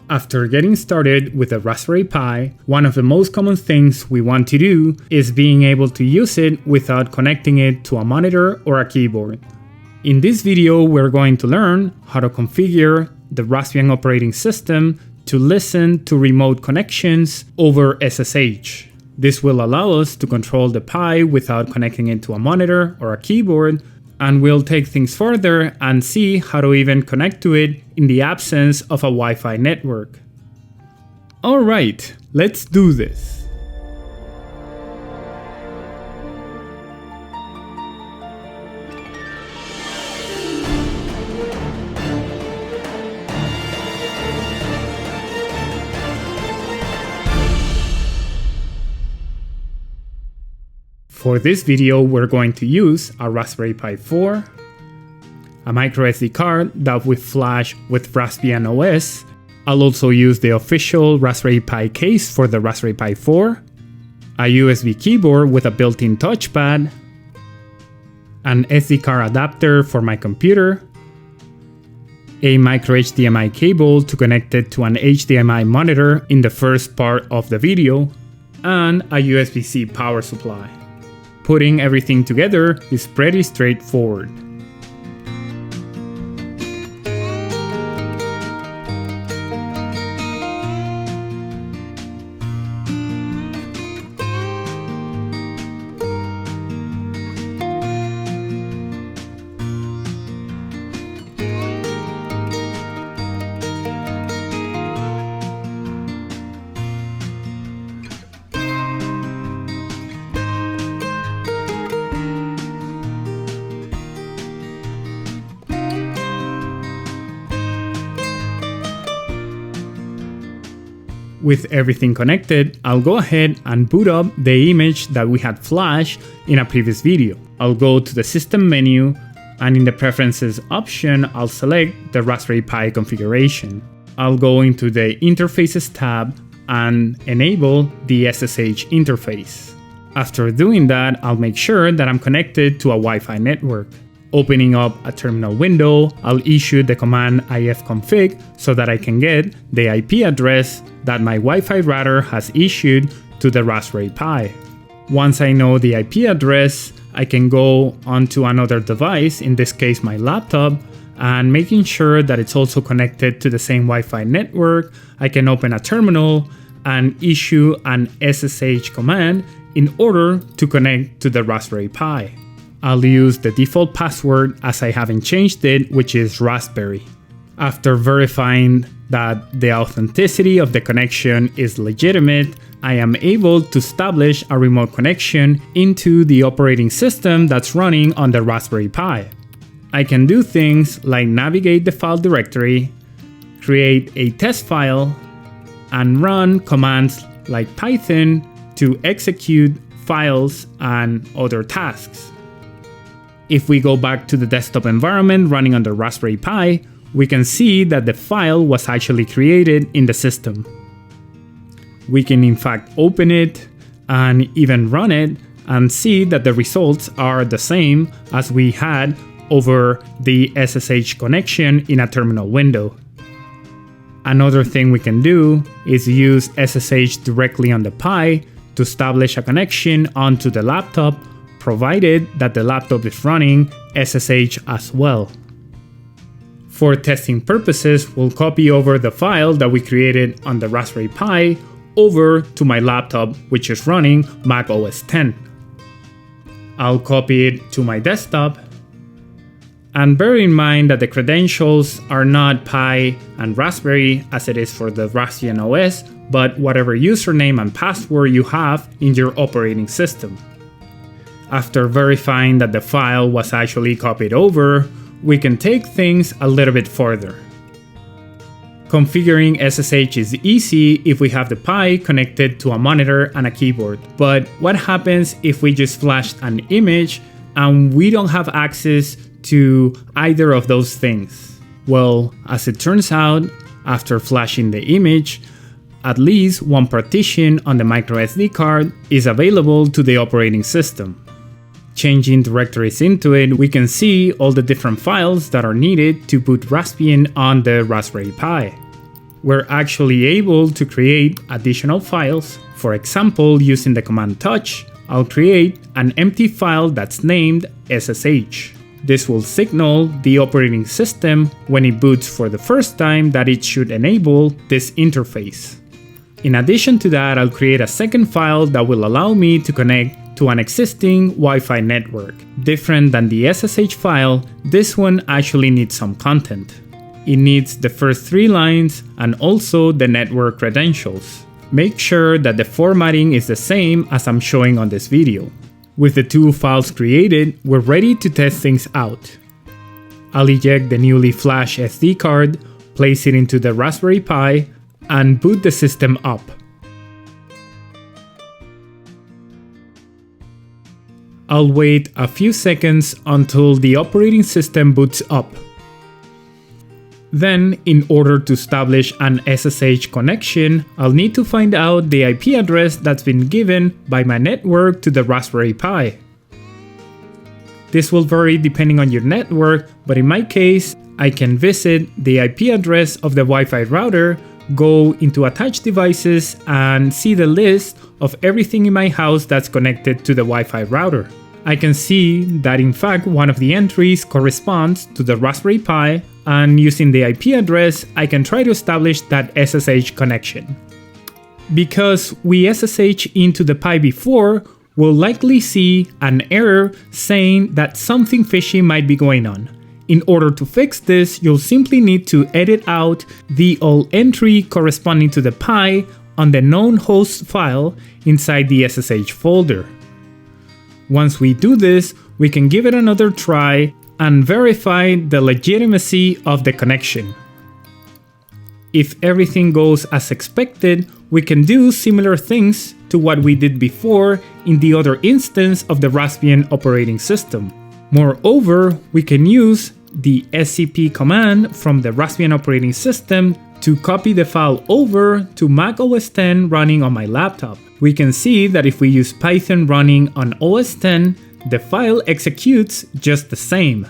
After getting started with a Raspberry Pi, one of the most common things we want to do is being able to use it without connecting it to a monitor or a keyboard. In this video, we're going to learn how to configure the Raspbian operating system to listen to remote connections over SSH. This will allow us to control the Pi without connecting it to a monitor or a keyboard, and we'll take things further and see how to even connect to it in the absence of a Wi-Fi network. Alright, let's do this. For this video, we're going to use a Raspberry Pi 4, a MicroSD card that will flash with Raspbian OS. I'll also use the official Raspberry Pi case for the Raspberry Pi 4, a USB keyboard with a built-in touchpad, an SD card adapter for my computer, a micro HDMI cable to connect it to an HDMI monitor in the first part of the video, and a USB-C power supply. Putting everything together is pretty straightforward. With everything connected, I'll go ahead and boot up the image that we had flashed in a previous video. I'll go to the System menu, and in the Preferences option, I'll select the Raspberry Pi configuration. I'll go into the Interfaces tab and enable the SSH interface. After doing that, I'll make sure that I'm connected to a Wi-Fi network. Opening up a terminal window, I'll issue the command ifconfig so that I can get the IP address that my Wi-Fi router has issued to the Raspberry Pi. Once I know the IP address, I can go onto another device, in this case my laptop, and making sure that it's also connected to the same Wi-Fi network, I can open a terminal and issue an SSH command in order to connect to the Raspberry Pi. I'll use the default password as I haven't changed it, which is Raspberry. After verifying that the authenticity of the connection is legitimate, I am able to establish a remote connection into the operating system that's running on the Raspberry Pi. I can do things like navigate the file directory, create a test file, and run commands like Python to execute files and other tasks. If we go back to the desktop environment running on the Raspberry Pi, we can see that the file was actually created in the system. We can in fact open it and even run it and see that the results are the same as we had over the SSH connection in a terminal window. Another thing we can do is use SSH directly on the Pi to establish a connection onto the laptop, provided that the laptop is running SSH as well. For testing purposes, we'll copy over the file that we created on the Raspberry Pi over to my laptop, which is running Mac OS X. I'll copy it to my desktop, and bear in mind that the credentials are not Pi and Raspberry as it is for the Raspbian OS, but whatever username and password you have in your operating system. After verifying that the file was actually copied over, we can take things a little bit further. Configuring SSH is easy if we have the Pi connected to a monitor and a keyboard, but what happens if we just flashed an image and we don't have access to either of those things? Well, as it turns out, after flashing the image, at least one partition on the microSD card is available to the operating system. Changing directories into it, we can see all the different files that are needed to boot Raspbian on the Raspberry Pi. we're actually able to create additional files. For example, using the command touch, I'll create an empty file that's named SSH. This will signal the operating system when it boots for the first time that it should enable this interface. In addition to that, I'll create a second file that will allow me to connect to an existing Wi-Fi network. Different than the SSH file, this one actually needs some content. It needs the first 3 lines and also the network credentials. Make sure that the formatting is the same as I'm showing on this video. With the 2 files created, we're ready to test things out. I'll eject the newly flashed SD card, place it into the Raspberry Pi, and boot the system up. I'll wait a few seconds until the operating system boots up. Then, in order to establish an SSH connection, I'll need to find out the IP address that's been given by my network to the Raspberry Pi. This will vary depending on your network, but in my case, I can visit the IP address of the Wi-Fi router, go into attached devices, and see the list of everything in my house that's connected to the Wi-Fi router. I can see that in fact one of the entries corresponds to the Raspberry Pi, and using the IP address, I can try to establish that SSH connection. Because we SSH into the Pi before, we'll likely see an error saying that something fishy might be going on. In order to fix this, you'll simply need to edit out the old entry corresponding to the Pi on the known host file inside the SSH folder. Once we do this, we can give it another try and verify the legitimacy of the connection. If everything goes as expected, we can do similar things to what we did before in the other instance of the Raspbian operating system. Moreover, we can use the scp command from the Raspbian operating system to copy the file over to Mac OS X running on my laptop. We can see that if we use Python running on OS X, the file executes just the same.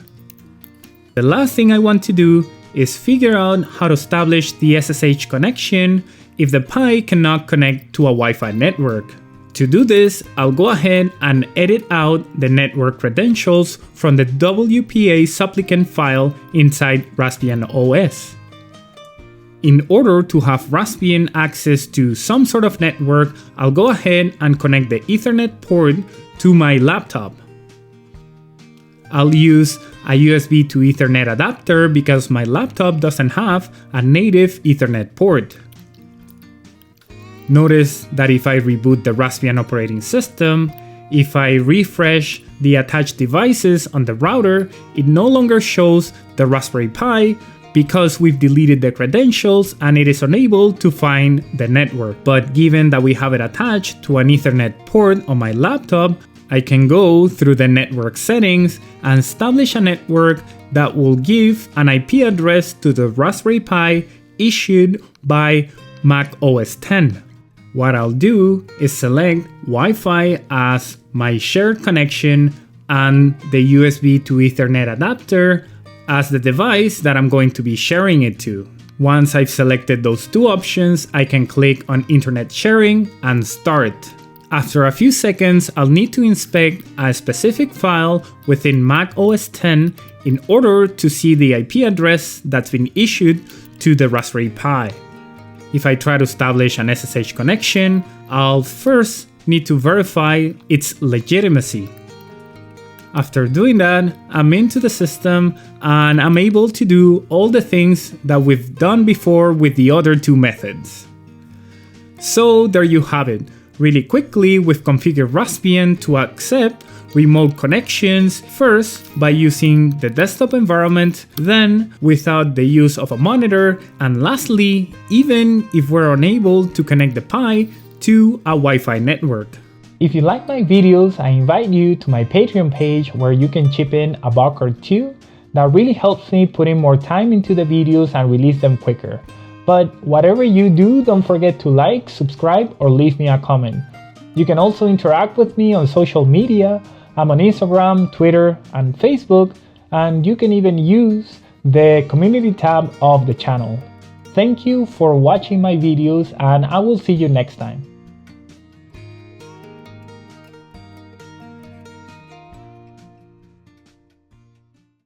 The last thing I want to do is figure out how to establish the SSH connection if the Pi cannot connect to a Wi-Fi network. To do this, I'll go ahead and edit out the network credentials from the WPA supplicant file inside Raspbian OS. In order to have Raspbian access to some sort of network, I'll go ahead and connect the Ethernet port to my laptop. I'll use a USB to Ethernet adapter because my laptop doesn't have a native Ethernet port. Notice that if I reboot the Raspbian operating system, if I refresh the attached devices on the router, it no longer shows the Raspberry Pi because we've deleted the credentials and it is unable to find the network. But given that we have it attached to an Ethernet port on my laptop, I can go through the network settings and establish a network that will give an IP address to the Raspberry Pi issued by Mac OS X. What I'll do is select Wi-Fi as my shared connection and the USB to Ethernet adapter as the device that I'm going to be sharing it to. Once I've selected those 2 options, I can click on Internet Sharing and Start. After a few seconds, I'll need to inspect a specific file within Mac OS X in order to see the IP address that's been issued to the Raspberry Pi. If I try to establish an SSH connection, I'll first need to verify its legitimacy. After doing that, I'm into the system and I'm able to do all the things that we've done before with the other 2 methods. So there you have it. Really quickly, we've configured Raspbian to accept remote connections, first by using the desktop environment, then without the use of a monitor, and lastly, even if we're unable to connect the Pi to a Wi-Fi network. If you like my videos, I invite you to my Patreon page where you can chip in a buck or 2. That really helps me put in more time into the videos and release them quicker. But whatever you do, don't forget to like, subscribe, or leave me a comment. You can also interact with me on social media. I'm on Instagram, Twitter, and Facebook, and you can even use the community tab of the channel. Thank you for watching my videos, and I will see you next time.